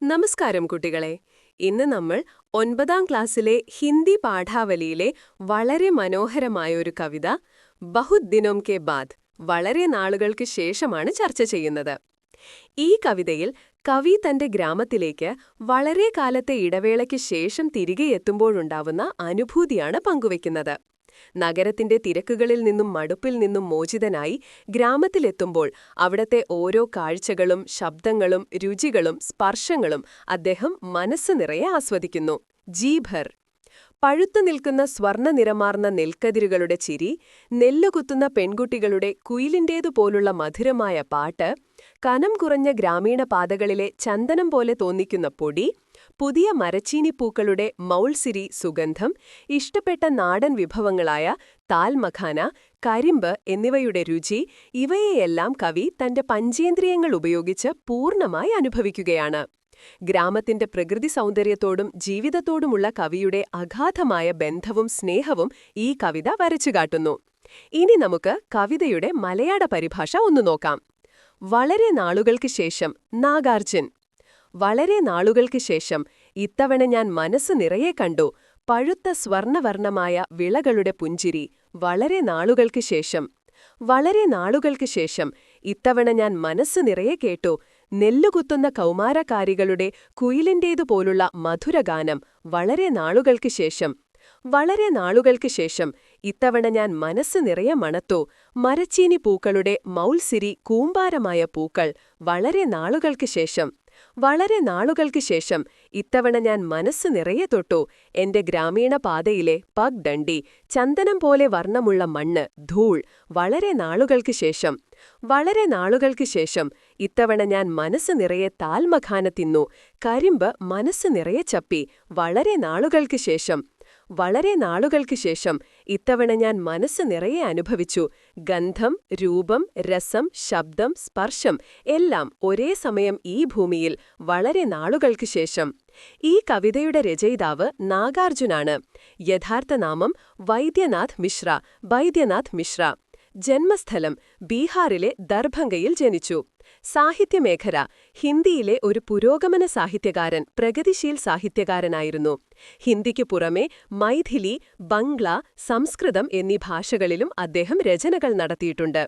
നമസ്കാരം കുട്ടികളെ. ഇന്ന് നമ്മൾ 9ാം ക്ലാസ്സിലെ ഹിന്ദി പാഠാവലിയിലെ വളരെ മനോഹരമായ ഒരു കവിത ബഹുത് ദിനോം കെ ബാദ് വളരെ നാളുകൾക്ക് ശേഷമാണ് ചർച്ച ചെയ്യുന്നത്. ഈ കവിതയിൽ കവി തന്റെ ഗ്രാമത്തിലേക്ക് വളരെ കാലത്തെ ഇടവേളയ്ക്ക് ശേഷം തിരികെ എത്തുമ്പോഴുണ്ടാവുന്ന അനുഭൂതിയാണ് പങ്കുവയ്ക്കുന്നത്. നഗരത്തിന്റെ തിരക്കുകളിൽ നിന്നും മടുപ്പിൽ നിന്നും മോചിതനായി ഗ്രാമത്തിലെത്തുമ്പോൾ അവിടത്തെ ഓരോ കാഴ്ചകളും ശബ്ദങ്ങളും രുചികളും സ്പർശങ്ങളും അദ്ദേഹം മനസ്സ് നിറയെ ആസ്വദിക്കുന്നു. ജീഭർ പഴുത്തു നിൽക്കുന്ന സ്വർണ്ണ നിറമാർന്ന നെൽക്കതിരുകളുടെ ചിരി, നെല്ലുകുത്തുന്ന പെൺകുട്ടികളുടെ കുയിലിന്റേതുപോലുള്ള മധുരമായ പാട്ട്, കനം കുറഞ്ഞ ഗ്രാമീണ പാതകളിലെ ചന്ദനം പോലെ തോന്നിക്കുന്ന പൊടി, പുതിയ മരച്ചീനിപ്പൂക്കളുടെ മൗൾസിരി സുഗന്ധം, ഇഷ്ടപ്പെട്ട നാടൻ വിഭവങ്ങളായ താൽ മഖാന, കരിമ്പ് എന്നിവയുടെ രുചി, ഇവയെയെല്ലാം കവി തന്റെ പഞ്ചേന്ദ്രിയങ്ങൾ ഉപയോഗിച്ച് പൂർണ്ണമായി അനുഭവിക്കുകയാണ്. ഗ്രാമത്തിന്റെ പ്രകൃതി സൗന്ദര്യത്തോടും ജീവിതത്തോടുമുള്ള കവിയുടെ അഗാധമായ ബന്ധവും സ്നേഹവും ഈ കവിത വരച്ചുകാട്ടുന്നു. ഇനി നമുക്ക് കവിതയുടെ മലയാള പരിഭാഷ ഒന്നു നോക്കാം. വളരെ നാളുകൾക്ക് ശേഷം നാഗാർജുൻ. വളരെ നാളുകൾക്ക് ശേഷം ഇത്തവണ ഞാൻ മനസ്സ് നിറയെ കണ്ടു പഴുത്ത സ്വർണവർണ്ണമായ വിളകളുടെ പുഞ്ചിരി. വളരെ നാളുകൾക്ക് ശേഷം. വളരെ നാളുകൾക്ക് ശേഷം ഇത്തവണ ഞാൻ മനസ്സ് നിറയെ കേട്ടു നെല്ലുകുത്തുന്ന കൗമാരക്കാരികളുടെ കുയിലിന്റേതുപോലുള്ള മധുരഗാനം. വളരെ നാളുകൾക്ക് ശേഷം. വളരെ നാളുകൾക്ക് ശേഷം ഇത്തവണ ഞാൻ മനസ്സ് നിറയെ മണത്തു മരച്ചീനി പൂക്കളുടെ മൗൾസിരി കൂമ്പാരമായ പൂക്കൾ. വളരെ നാളുകൾക്ക് ശേഷം. വളരെ നാളുകൾക്ക് ശേഷം ഇത്തവണ ഞാൻ മനസ്സ് നിറയെ തൊട്ടു എന്റെ ഗ്രാമീണ പാതയിലെ പഗ് ഡണ്ടി, ചന്ദനം പോലെ വർണ്ണമുള്ള മണ്ണ്, ധൂൾ. വളരെ നാളുകൾക്ക് ശേഷം. വളരെ നാളുകൾക്ക് ശേഷം ഇത്തവണ ഞാൻ മനസ്സ് നിറയെ താൽ മഖാന തിന്നു, കരിമ്പ് മനസ്സ് നിറയെ ചപ്പി. വളരെ നാളുകൾക്ക് ശേഷം. വളരെ നാളുകൾക്ക് ശേഷം ഇത്തവണ ഞാൻ മനസ്സ് നിറയെ അനുഭവിച്ചു ഗന്ധം, രൂപം, രസം, ശബ്ദം, സ്പർശം എല്ലാം ഒരേ സമയം ഈ ഭൂമിയിൽ. വളരെ നാളുകൾക്ക് ശേഷം. ഈ കവിതയുടെ രചയിതാവ് നാഗാർജുനാണ്. യഥാർത്ഥ നാമം വൈദ്യനാഥ് മിശ്ര. വൈദ്യനാഥ് മിശ്ര. ജന്മസ്ഥലം ബീഹാറിലെ ദർഭംഗയിൽ ജനിച്ചു. സാഹിത്യമേഖല ഹിന്ദിയിലെ ഒരു പുരോഗമന സാഹിത്യകാരൻ, പ്രഗതിശീൽ സാഹിത്യകാരനായിരുന്നു. ഹിന്ദിക്കു പുറമെ മൈഥിലി, ബംഗ്ല, സംസ്കൃതം എന്നീ ഭാഷകളിലും അദ്ദേഹം രചനകൾ നടത്തിയിട്ടുണ്ട്.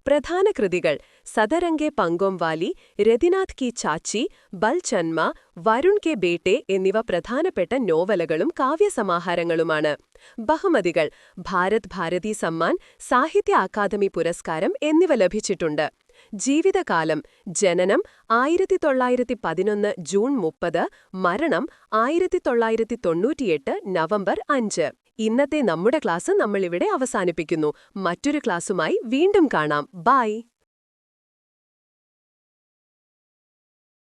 പ്രധാന കൃതികൾ സദരംഗെ പങ്കോംവാലി, രതിനാഥ് കി ചാച്ചി, ബൽചന്മ, വരുൺ കെ ബേട്ടെ എന്നിവ പ്രധാനപ്പെട്ട നോവലുകളും കാവ്യസമാഹാരങ്ങളുമാണ്. ബഹുമതികൾ ഭാരത് ഭാരതി സമ്മാൻ, സാഹിത്യ അക്കാദമി പുരസ്കാരം എന്നിവ ലഭിച്ചിട്ടുണ്ട്. ജീവിതകാലം ജനനം 1911 ജൂൺ 30, മരണം 1998 നവംബർ 5. ഇന്നത്തെ നമ്മുടെ ക്ലാസ് നമ്മളിവിടെ അവസാനിപ്പിക്കുന്നു. മറ്റൊരു ക്ലാസ്സുമായി വീണ്ടും കാണാം. ബൈ.